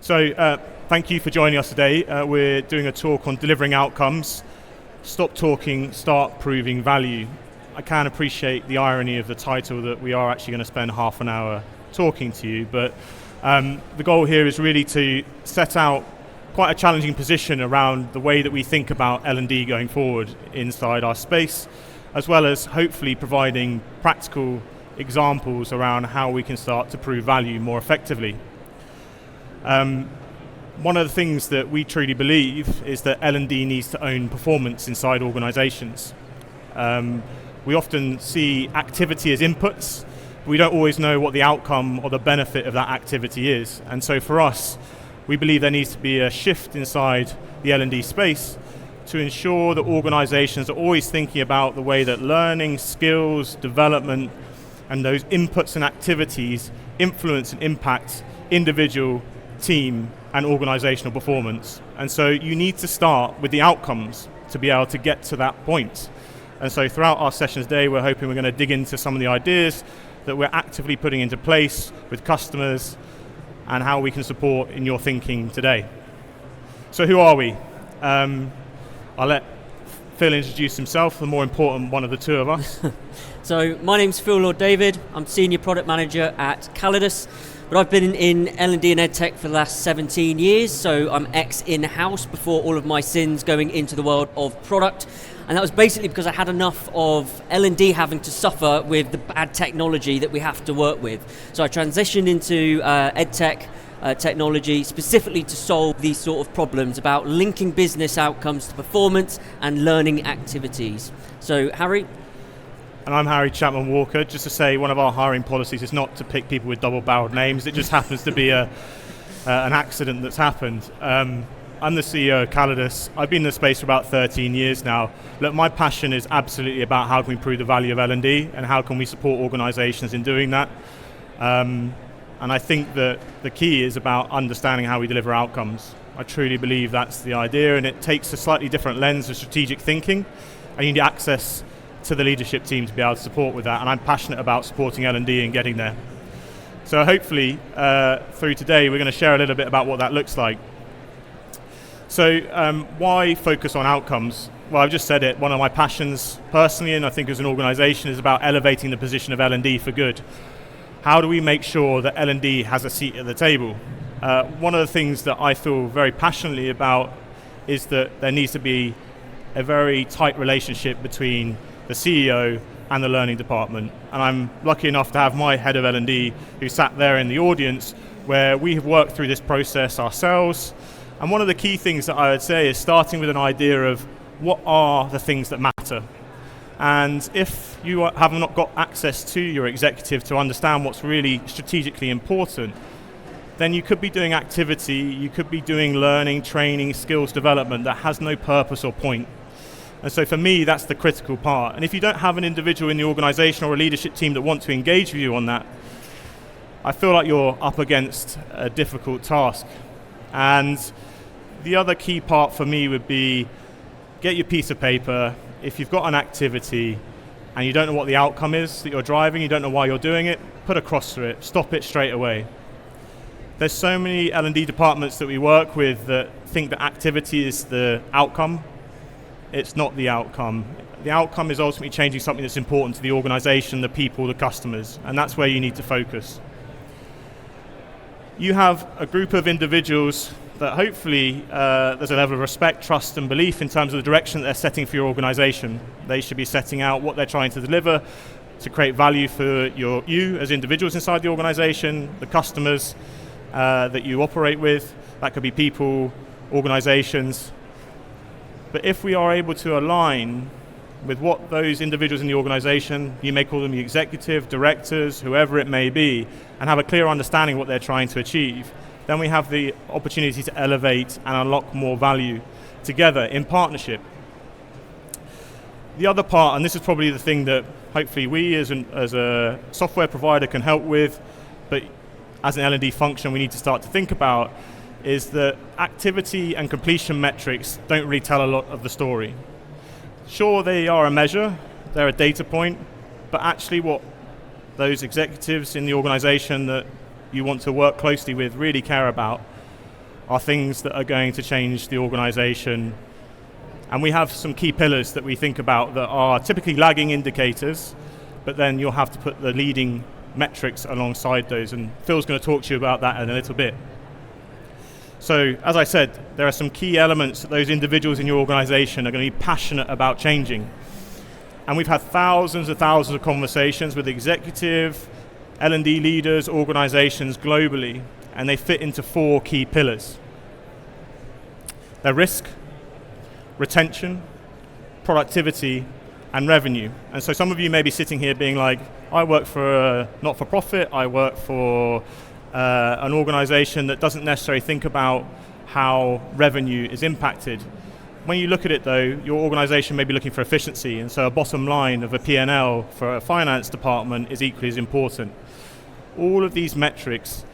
Thank you for joining us today. We're doing a talk on delivering outcomes. Stop talking, start proving value. I can appreciate the irony of the title that we are actually going to spend half an hour talking to you, but the goal here is really to set out quite a challenging position around the way that we think about L&D going forward inside our space, as well as hopefully providing practical examples around how we can start to prove value more effectively. One of the things that we truly believe is that L&D needs to own performance inside organizations. We often see activity as inputs. We don't always know what the outcome or the benefit of that activity is. And so for us, we believe there needs to be a shift inside the L&D space to ensure that organizations are always thinking about the way that learning, skills, development, and those inputs and activities influence and impact individual, team, and organizational performance. And so you need to start with the outcomes to be able to get to that point. And so throughout our sessions today, we're hoping we're going to dig into some of the ideas that we're actively putting into place with customers and how we can support in your thinking today. So who are we? I'll let Phil introduce himself, the more important one of the two of us. So my name's Phil Lord David. I'm Senior Product Manager at Kallidus. But I've been in L&D and EdTech for the last 17 years, so I'm ex-in-house before all of my sins going into the world of product. And that was basically because I had enough of L&D having to suffer with the bad technology that we have to work with. So I transitioned into EdTech technology specifically to solve these sort of problems about linking business outcomes to performance and learning activities. So Harry? And I'm Harry Chapman-Walker. Just to say, one of our hiring policies is not to pick people with double-barreled names. It just happens to be an accident that's happened. I'm the CEO of Kallidus. I've been in the space for about 13 years now. Look, my passion is absolutely about how can we improve the value of L&D and how can we support organizations in doing that. And I think that the key is about understanding how we deliver outcomes. I truly believe that's the idea, and it takes a slightly different lens of strategic thinking, and you need access to the leadership team to be able to support with that, and I'm passionate about supporting L&D and getting there. So hopefully through today we're going to share a little bit about what that looks like. So why focus on outcomes? Well, I've just said it, one of my passions personally, and I think as an organization, is about elevating the position of L&D for good. How do we make sure that L&D has a seat at the table? One of the things that I feel very passionately about is that there needs to be a very tight relationship between the CEO and the learning department. And I'm lucky enough to have my head of L&D who sat there in the audience, where we have worked through this process ourselves. And one of the key things that I would say is starting with an idea of what are the things that matter. And if you have not got access to your executive to understand what's really strategically important, then you could be doing activity, you could be doing learning, training, skills development that has no purpose or point. And so for me, that's the critical part. And if you don't have an individual in the organization or a leadership team that want to engage with you on that, I feel like you're up against a difficult task. And the other key part for me would be get your piece of paper. If you've got an activity and you don't know what the outcome is that you're driving, you don't know why you're doing it, put a cross through it, stop it straight away. There's so many L&D departments that we work with that think that activity is the outcome. It's not the outcome. The outcome is ultimately changing something that's important to the organization, the people, the customers, and that's where you need to focus. You have a group of individuals that hopefully there's a level of respect, trust, and belief in terms of the direction that they're setting for your organization. They should be setting out what they're trying to deliver to create value for you as individuals inside the organization, the customers that you operate with. That could be people, organizations. But if we are able to align with what those individuals in the organization, you may call them the executive, directors, whoever it may be, and have a clear understanding of what they're trying to achieve, then we have the opportunity to elevate and unlock more value together in partnership. The other part, and this is probably the thing that hopefully we as a software provider can help with, but as an L&D function we need to start to think about, is that activity and completion metrics don't really tell a lot of the story. Sure, they are a measure, they're a data point, but actually what those executives in the organization that you want to work closely with really care about are things that are going to change the organization. And we have some key pillars that we think about that are typically lagging indicators, but then you'll have to put the leading metrics alongside those, and Phil's going to talk to you about that in a little bit. So, as I said, there are some key elements that those individuals in your organization are going to be passionate about changing. And we've had thousands and thousands of conversations with executive, L&D leaders, organizations globally, and they fit into 4 key pillars. They're risk, retention, productivity, and revenue. And so some of you may be sitting here being like, I work for a not-for-profit, I work for an organization that doesn't necessarily think about how revenue is impacted. When you look at it though, your organization may be looking for efficiency, and so a bottom line of a P&L for a finance department is equally as important. All of these metrics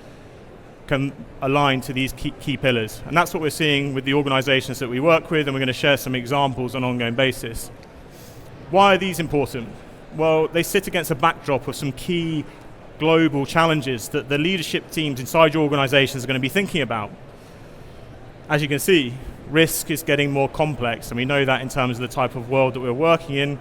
can align to these key pillars, and that's what we're seeing with the organizations that we work with, and we're going to share some examples on an ongoing basis. Why are these important? Well, they sit against a backdrop of some key global challenges that the leadership teams inside your organizations are going to be thinking about. As you can see, risk is getting more complex, and we know that in terms of the type of world that we're working in.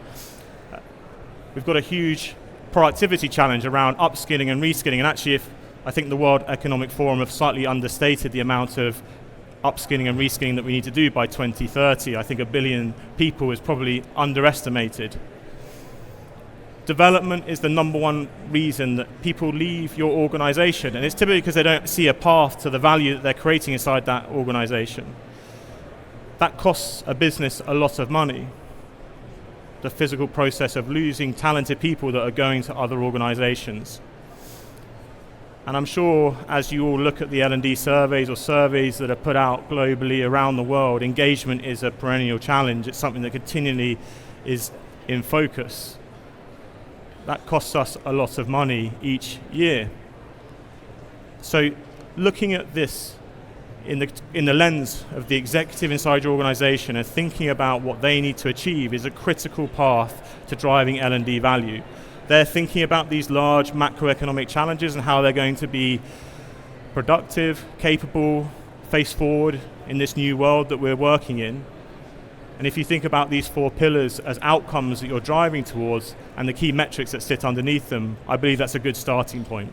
We've got a huge productivity challenge around upskilling and reskilling, and actually I think the World Economic Forum have slightly understated the amount of upskilling and reskilling that we need to do by 2030. I think 1 billion people is probably underestimated. Development is the number one reason that people leave your organization, and it's typically because they don't see a path to the value that they're creating inside that organization. That costs a business a lot of money. The physical process of losing talented people that are going to other organizations. And I'm sure as you all look at the L&D surveys or surveys that are put out globally around the world, engagement is a perennial challenge. It's something that continually is in focus. That costs us a lot of money each year. So looking at this in the lens of the executive inside your organization and thinking about what they need to achieve is a critical path to driving L&D value. They're thinking about these large macroeconomic challenges and how they're going to be productive, capable, face forward in this new world that we're working in. And if you think about these 4 pillars as outcomes that you're driving towards and the key metrics that sit underneath them, I believe that's a good starting point.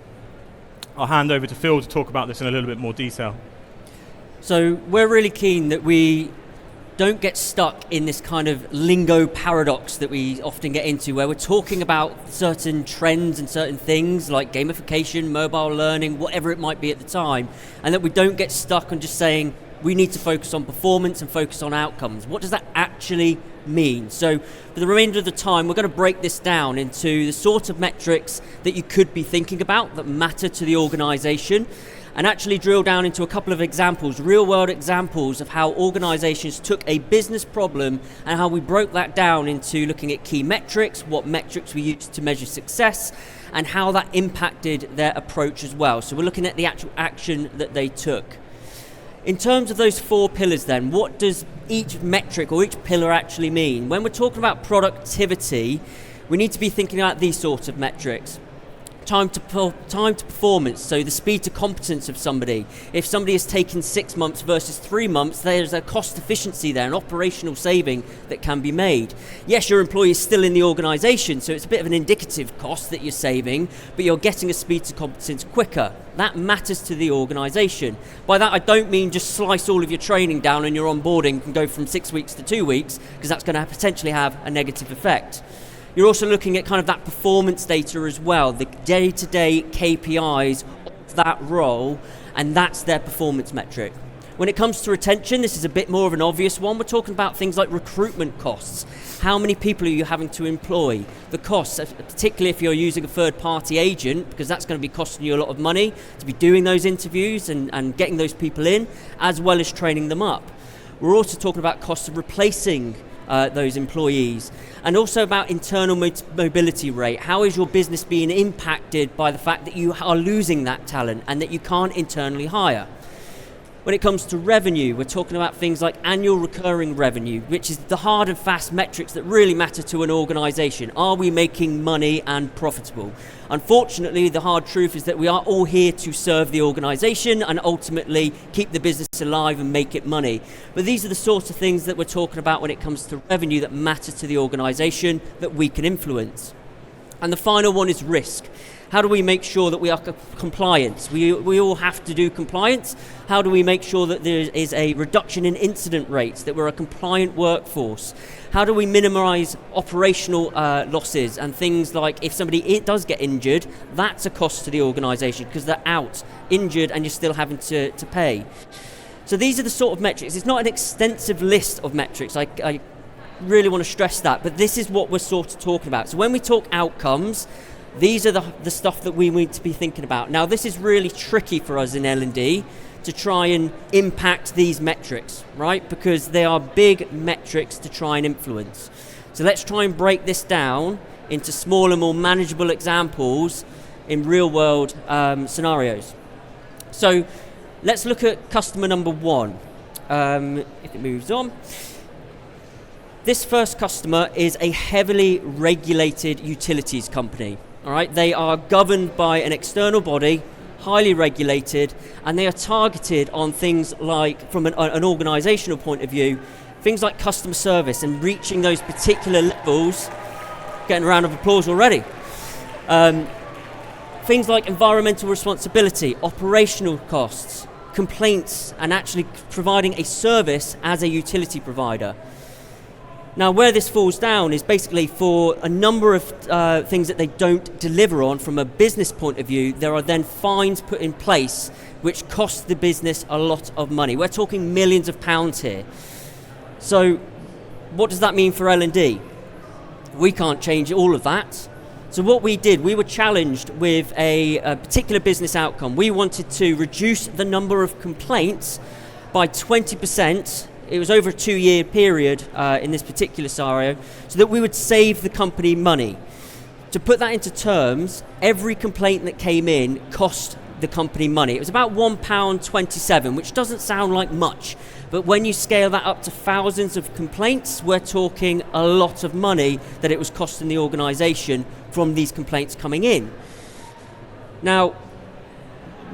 I'll hand over to Phil to talk about this in a little bit more detail. So we're really keen that we don't get stuck in this kind of lingo paradox that we often get into, where we're talking about certain trends and certain things like gamification, mobile learning, whatever it might be at the time, and that we don't get stuck on just saying we need to focus on performance and focus on outcomes. What does that actually mean? So for the remainder of the time, we're going to break this down into the sort of metrics that you could be thinking about that matter to the organization, and actually drill down into a couple of examples, real-world examples of how organizations took a business problem and how we broke that down into looking at key metrics, what metrics we used to measure success, and how that impacted their approach as well. So we're looking at the actual action that they took. In terms of those 4 pillars then, what does each metric or each pillar actually mean? When we're talking about productivity, we need to be thinking about these sorts of metrics. Time to performance, so the speed to competence of somebody. If somebody has taken 6 months versus 3 months, there's a cost efficiency there, an operational saving that can be made. Yes, your employee is still in the organisation, so it's a bit of an indicative cost that you're saving, but you're getting a speed to competence quicker. That matters to the organisation. By that, I don't mean just slice all of your training down and your onboarding can go from 6 weeks to 2 weeks, because that's going to potentially have a negative effect. You're also looking at kind of that performance data as well, the day-to-day KPIs of that role, and that's their performance metric. When it comes to retention, this is a bit more of an obvious one. We're talking about things like recruitment costs. How many people are you having to employ? The costs, particularly if you're using a third-party agent, because that's going to be costing you a lot of money to be doing those interviews and getting those people in, as well as training them up. We're also talking about costs of replacing those employees, and also about internal mobility rate. How is your business being impacted by the fact that you are losing that talent and that you can't internally hire? When it comes to revenue, we're talking about things like annual recurring revenue, which is the hard and fast metrics that really matter to an organisation. Are we making money and profitable? Unfortunately, the hard truth is that we are all here to serve the organisation and ultimately keep the business alive and make it money. But these are the sorts of things that we're talking about when it comes to revenue that matter to the organisation that we can influence. And the final one is risk. How do we make sure that we are compliant? We all have to do compliance. How do we make sure that there is a reduction in incident rates, that we're a compliant workforce? How do we minimise operational losses and things like if somebody does get injured, that's a cost to the organisation because they're out, injured, and you're still having to pay. So these are the sort of metrics. It's not an extensive list of metrics. I really want to stress that, but this is what we're sort of talking about. So when we talk outcomes, these are the stuff that we need to be thinking about. Now, this is really tricky for us in L&D to try and impact these metrics, right? Because they are big metrics to try and influence. So let's try and break this down into smaller, more manageable examples in real-world scenarios. So let's look at customer number one. If it moves on. This first customer is a heavily regulated utilities company. All right, they are governed by an external body, highly regulated, and they are targeted on things like, from an organisational point of view, things like customer service and reaching those particular levels. Getting a round of applause already. Things like environmental responsibility, operational costs, complaints, and actually providing a service as a utility provider. Now, where this falls down is basically for a number of things that they don't deliver on from a business point of view, there are then fines put in place which cost the business a lot of money. We're talking millions of pounds here. So what does that mean for L&D? We can't change all of that. So what we did, we were challenged with a particular business outcome. We wanted to reduce the number of complaints by 20%. It was over a 2-year period in this particular scenario, so that we would save the company money. To put that into terms, every complaint that came in cost the company money. It was about £1.27, which doesn't sound like much, but when you scale that up to thousands of complaints, we're talking a lot of money that it was costing the organisation from these complaints coming in. Now,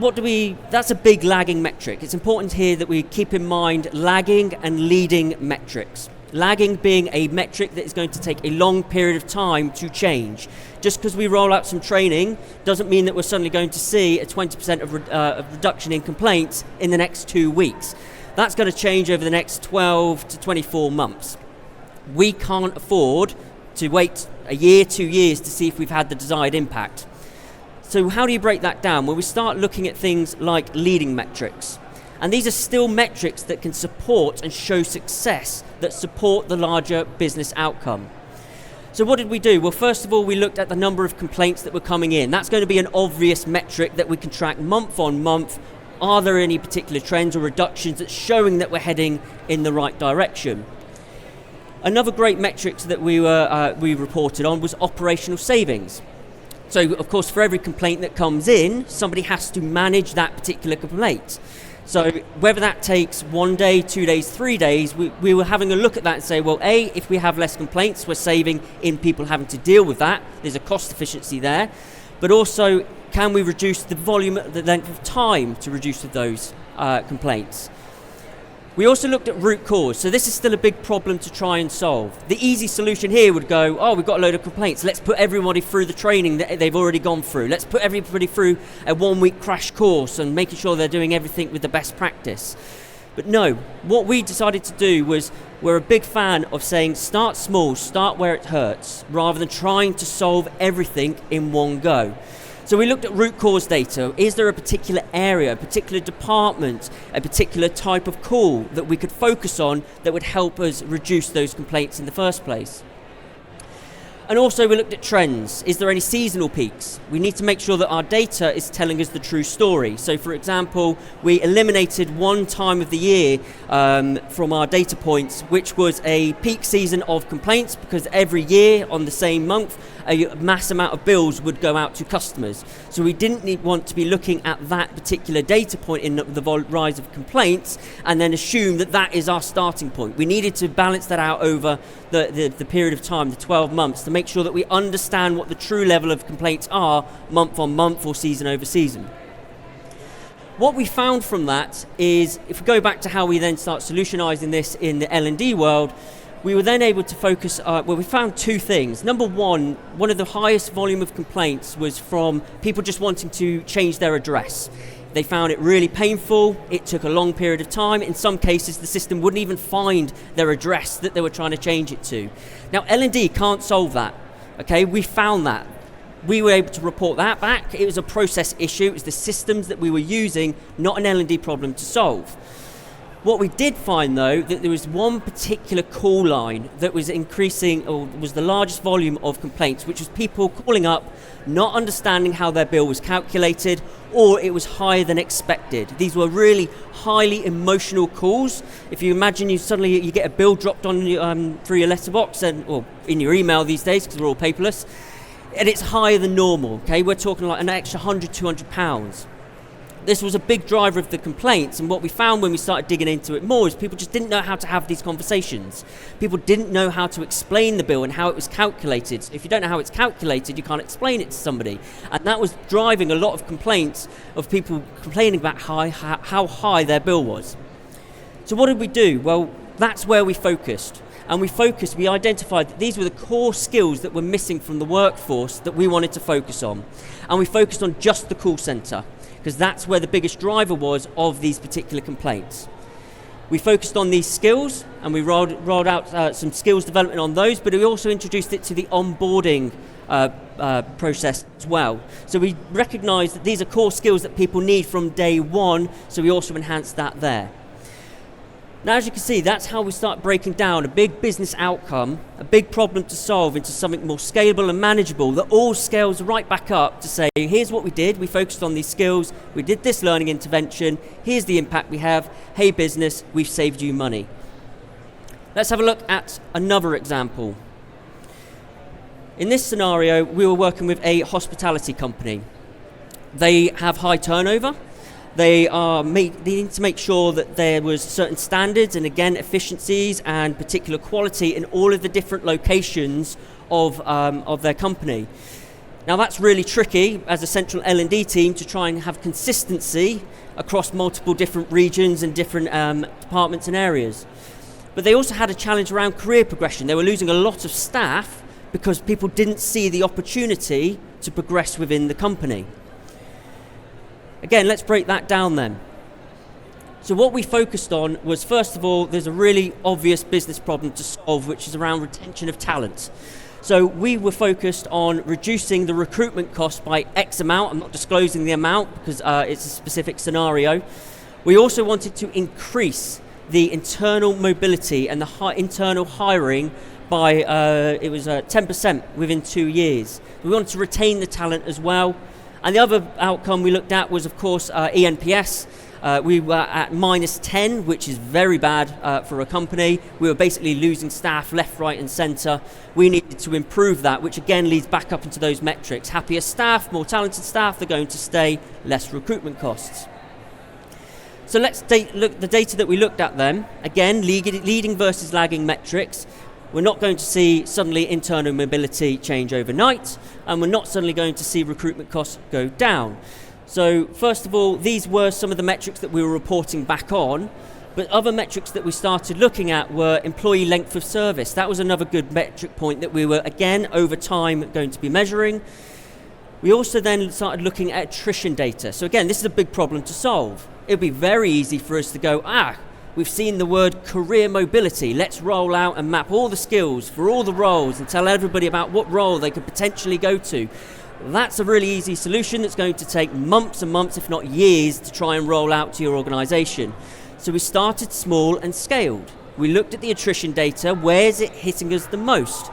that's a big lagging metric. It's important here that we keep in mind lagging and leading metrics. Lagging being a metric that is going to take a long period of time to change. Just because we roll out some training doesn't mean that we're suddenly going to see a 20% of reduction in complaints in the next 2 weeks. That's going to change over the next 12 to 24 months. We can't afford to wait a year, 2 years to see if we've had the desired impact. So how do you break that down? Well, we start looking at things like leading metrics. And these are still metrics that can support and show success, that support the larger business outcome. So what did we do? Well, first of all, we looked at the number of complaints that were coming in. That's going to be an obvious metric that we can track month on month. Are there any particular trends or reductions that's showing that we're heading in the right direction? Another great metric that we reported on was operational savings. So, of course, for every complaint that comes in, somebody has to manage that particular complaint. So whether that takes 1 day, 2 days, 3 days, we were having a look at that and say, well, A, if we have less complaints, we're saving in people having to deal with that. There's a cost efficiency there. But also, can we reduce the volume, the length of time to reduce those complaints? We also looked at root cause. So this is still a big problem to try and solve. The easy solution here would go, oh, we've got a load of complaints. Let's put everybody through the training that they've already gone through. Let's put everybody through a 1-week crash course and making sure they're doing everything with the best practice. But no, what we decided to do was, we're a big fan of saying start small, start where it hurts, rather than trying to solve everything in one go. So we looked at root cause data. Is there a particular area, a particular department, a particular type of call that we could focus on that would help us reduce those complaints in the first place? And also we looked at trends. Is there any seasonal peaks? We need to make sure that our data is telling us the true story. So for example, we eliminated one time of the year from our data points, which was a peak season of complaints, because every year on the same month, a mass amount of bills would go out to customers. So we didn't want to be looking at that particular data point in the rise of complaints and then assume that that is our starting point. We needed to balance that out over the period of time, the 12 months, to make sure that we understand what the true level of complaints are month on month or season over season. What we found from that is, if we go back to how we then start solutionizing this in the L&D world, we were then able to focus, we found two things. Number one of the highest volume of complaints was from people just wanting to change their address. They found it really painful, it took a long period of time. In some cases, the system wouldn't even find their address that they were trying to change it to. Now, L&D can't solve that, okay? We found that. We were able to report that back. It was a process issue. It was the systems that we were using, not an L&D problem to solve. What we did find, though, that there was one particular call line that was increasing, or was the largest volume of complaints, which was people calling up, not understanding how their bill was calculated, or it was higher than expected. These were really highly emotional calls. If you imagine you get a bill dropped on through your letterbox or in your email these days, because we're all paperless, and it's higher than normal. Okay, we're talking like an extra £100-200. This was a big driver of the complaints, and what we found when we started digging into it more is people just didn't know how to have these conversations. People didn't know how to explain the bill and how it was calculated. If you don't know how it's calculated, you can't explain it to somebody. And that was driving a lot of complaints of people complaining about how high their bill was. So what did we do? Well, that's where we focused. And we identified that these were the core skills that were missing from the workforce that we wanted to focus on. And we focused on just the call centre, because that's where the biggest driver was of these particular complaints. We focused on these skills, and we rolled out some skills development on those, but we also introduced it to the onboarding process as well. So we recognised that these are core skills that people need from day one, so we also enhanced that there. Now, as you can see, that's how we start breaking down a big business outcome, a big problem to solve, into something more scalable and manageable that all scales right back up to say, here's what we did, we focused on these skills, we did this learning intervention, here's the impact we have, hey business, we've saved you money. Let's have a look at another example. In this scenario, we were working with a hospitality company. They have high turnover. They need to make sure that there was certain standards and, again, efficiencies and particular quality in all of the different locations of their company. Now, that's really tricky as a central L&D team to try and have consistency across multiple different regions and different departments and areas. But they also had a challenge around career progression. They were losing a lot of staff because people didn't see the opportunity to progress within the company. Again, let's break that down then. So what we focused on was, first of all, there's a really obvious business problem to solve, which is around retention of talent. So we were focused on reducing the recruitment cost by X amount. I'm not disclosing the amount because it's a specific scenario. We also wanted to increase the internal mobility and the internal hiring by, 10% within 2 years. We wanted to retain the talent as well. And the other outcome we looked at was, of course, ENPS. We were at -10, which is very bad for a company. We were basically losing staff left, right, and centre. We needed to improve that, which again leads back up into those metrics. Happier staff, more talented staff, they're going to stay, less recruitment costs. So let's look at the data that we looked at then. Again, leading versus lagging metrics. We're not going to see suddenly internal mobility change overnight, and we're not suddenly going to see recruitment costs go down. So first of all, these were some of the metrics that we were reporting back on, but other metrics that we started looking at were employee length of service. That was another good metric point that we were, again, over time going to be measuring. We also then started looking at attrition data. So again, this is a big problem to solve. It would be very easy for us to go, we've seen the word career mobility. Let's roll out and map all the skills for all the roles and tell everybody about what role they could potentially go to. That's a really easy solution that's going to take months and months, if not years, to try and roll out to your organisation. So we started small and scaled. We looked at the attrition data. Where is it hitting us the most?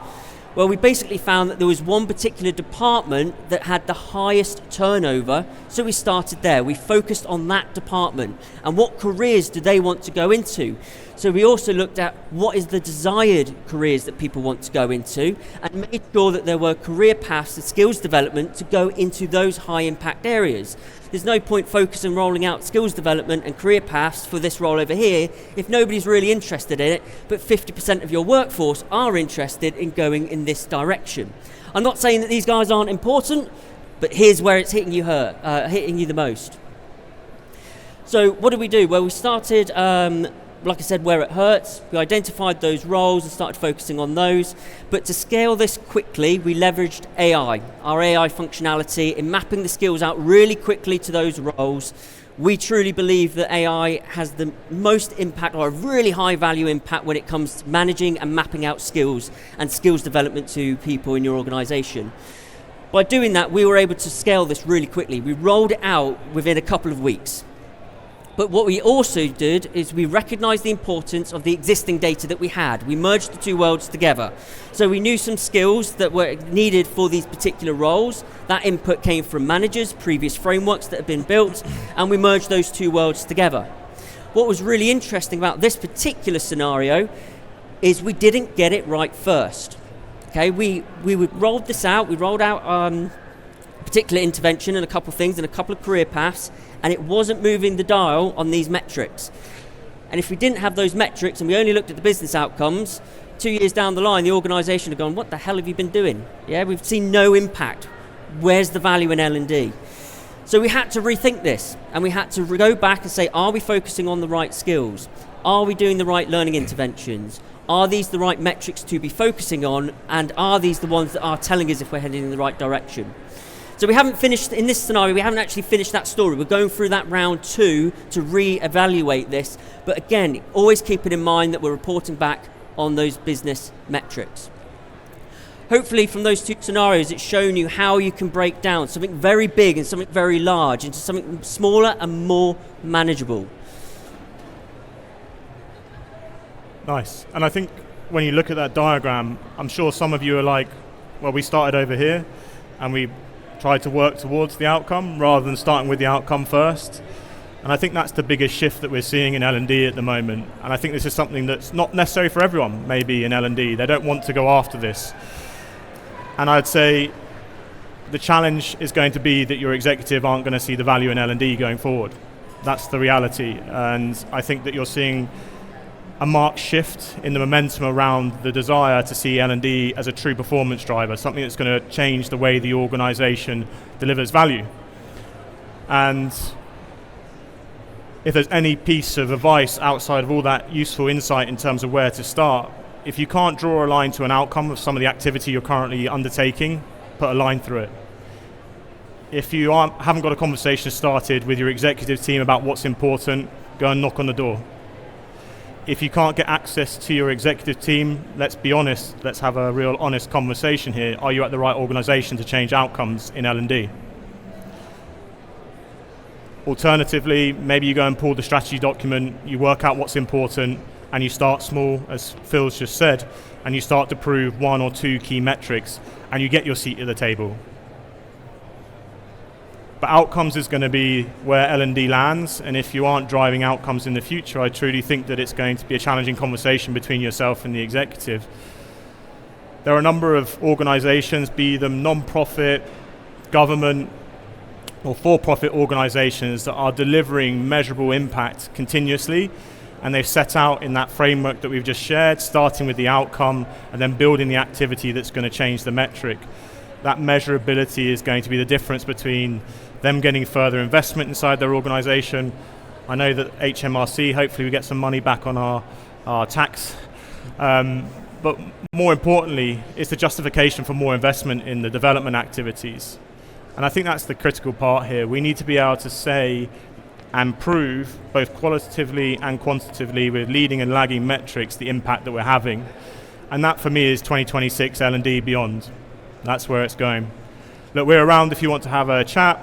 Well, we basically found that there was one particular department that had the highest turnover, so we started there. We focused on that department and what careers do they want to go into. So we also looked at what is the desired careers that people want to go into, and made sure that there were career paths and skills development to go into those high impact areas. There's no point focusing on rolling out skills development and career paths for this role over here if nobody's really interested in it, but 50% of your workforce are interested in going in this direction. I'm not saying that these guys aren't important, but here's where it's hitting you the most. So what did we do? Well, we started, like I said, where it hurts. We identified those roles and started focusing on those. But to scale this quickly, we leveraged AI, our AI functionality, in mapping the skills out really quickly to those roles. We truly believe that AI has the most impact, or a really high value impact, when it comes to managing and mapping out skills and skills development to people in your organization. By doing that, we were able to scale this really quickly. We rolled it out within a couple of weeks. But what we also did is we recognized the importance of the existing data that we had. We merged the two worlds together. So we knew some skills that were needed for these particular roles. That input came from managers, previous frameworks that had been built, and we merged those two worlds together. What was really interesting about this particular scenario is we didn't get it right first. Okay, we rolled this out. We rolled out a particular intervention and a couple of things and a couple of career paths, and it wasn't moving the dial on these metrics. And if we didn't have those metrics and we only looked at the business outcomes, 2 years down the line, the organisation had gone, what the hell have you been doing? Yeah, we've seen no impact. Where's the value in L&D? So we had to rethink this, and we had to go back and say, are we focusing on the right skills? Are we doing the right learning interventions? Are these the right metrics to be focusing on? And are these the ones that are telling us if we're heading in the right direction? So we haven't finished, in this scenario, we haven't actually finished that story. We're going through that round 2 to re-evaluate this. But again, always keeping in mind that we're reporting back on those business metrics. Hopefully from those 2 scenarios, it's shown you how you can break down something very big and something very large into something smaller and more manageable. Nice. And I think when you look at that diagram, I'm sure some of you are like, well, we started over here and we tried to work towards the outcome rather than starting with the outcome first. And I think that's the biggest shift that we're seeing in L&D at the moment. And I think this is something that's not necessary for everyone, maybe in L&D. They don't want to go after this. And I'd say the challenge is going to be that your executive aren't going to see the value in L&D going forward. That's the reality. And I think that you're seeing a marked shift in the momentum around the desire to see L&D as a true performance driver, something that's going to change the way the organization delivers value. And if there's any piece of advice outside of all that useful insight in terms of where to start, if you can't draw a line to an outcome of some of the activity you're currently undertaking, put a line through it. If you haven't got a conversation started with your executive team about what's important, go and knock on the door. If you can't get access to your executive team, let's be honest, let's have a real honest conversation here. Are you at the right organization to change outcomes in L&D? Alternatively, maybe you go and pull the strategy document, you work out what's important, and you start small, as Phil's just said, and you start to prove 1 or 2 key metrics, and you get your seat at the table. But outcomes is going to be where L&D lands, and if you aren't driving outcomes in the future, I truly think that it's going to be a challenging conversation between yourself and the executive. There are a number of organizations, be them non-profit, government, or for-profit organizations that are delivering measurable impact continuously, and they've set out in that framework that we've just shared, starting with the outcome and then building the activity that's going to change the metric. That measurability is going to be the difference between them getting further investment inside their organization. I know that HMRC, hopefully we get some money back on our tax, but more importantly, it's the justification for more investment in the development activities. And I think that's the critical part here. We need to be able to say and prove, both qualitatively and quantitatively with leading and lagging metrics, the impact that we're having. And that for me is 2026 L&D beyond. That's where it's going. Look, we're around if you want to have a chat.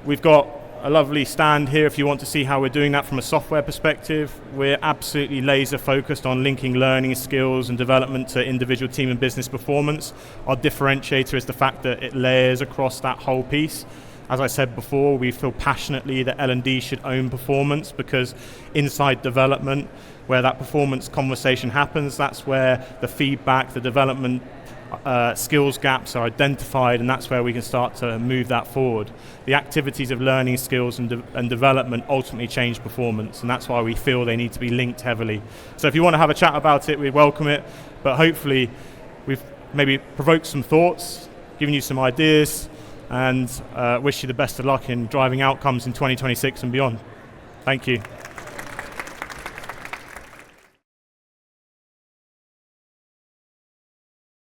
We've got a lovely stand here if you want to see how we're doing that from a software perspective. We're absolutely laser focused on linking learning skills and development to individual team and business performance. Our differentiator is the fact that it layers across that whole piece. As I said before, we feel passionately that L&D should own performance, because inside development, where that performance conversation happens, that's where the feedback, the development skills gaps are identified, and that's where we can start to move that forward. The activities of learning skills and development ultimately change performance, and that's why we feel they need to be linked heavily. So if you want to have a chat about it, we welcome it, but hopefully we've maybe provoked some thoughts, given you some ideas, and wish you the best of luck in driving outcomes in 2026 and beyond. Thank you.